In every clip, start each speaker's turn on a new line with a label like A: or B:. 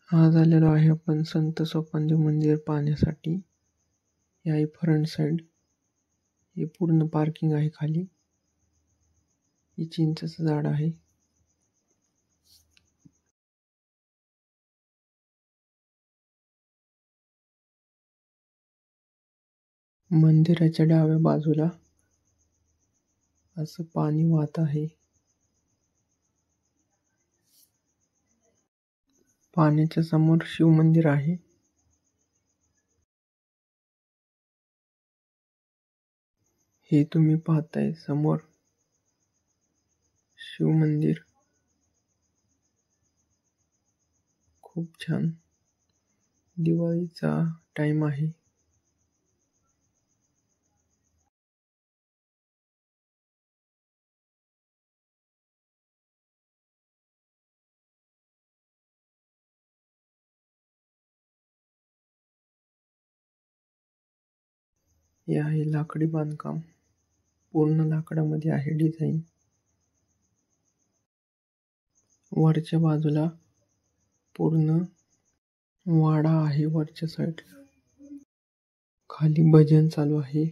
A: आज आलेलो आहे आपण संत सोपानदेव मंदिर पाहण्यासाठी. हे आहे फ्रंट साइड. हे पूर्ण पार्किंग आहे खाली. हे चिंचेचं झाड आहे. मंदिराच्या डाव्या बाजूला असं पाणी वाहत आहे. पाण्याच्या समोर शिव मंदिर आहे. हे तुम्ही पाहताय समोर शिव मंदिर. खूप छान. दिवाळीचा टाइम आहे. हे आहे लाकडी बांधकाम. पूर्ण लाकडामध्ये आहे डिझाईन. वरच्या बाजूला पूर्ण वाडा आहे. वरच्या साईडला खाली भजन चालू आहे.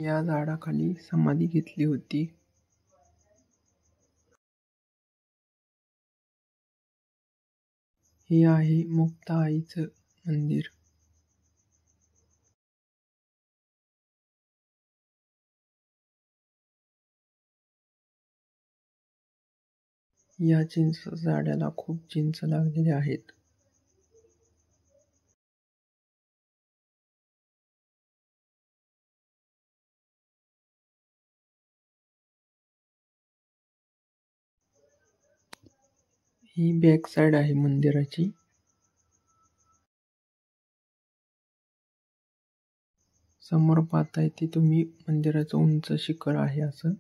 A: या झाडाखाली समाधी घेतली होती. हे आहे मुक्ता आईचं मंदिर. या चिंच झाडाला खूप चिंच लागलेले आहेत. ही बॅक साइड आहे मंदिराची. समोर पाहताय ते तुम्ही मंदिराचं उंच शिखर आहे असं.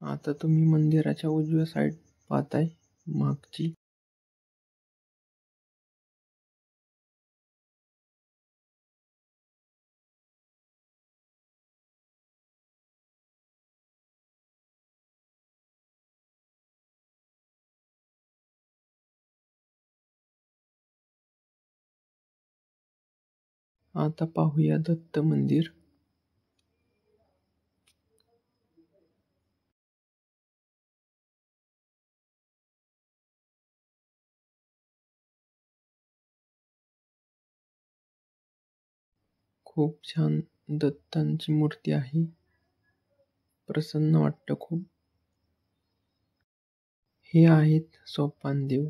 A: आता तुम्ही मंदिराच्या उजव्या साइड पाहताय मागची. आता पाहूया दत्त मंदिर. खूप छान दत्तांची मूर्ती आहे. प्रसन्न वाटतं खूप. हे आहेत सोपानदेव.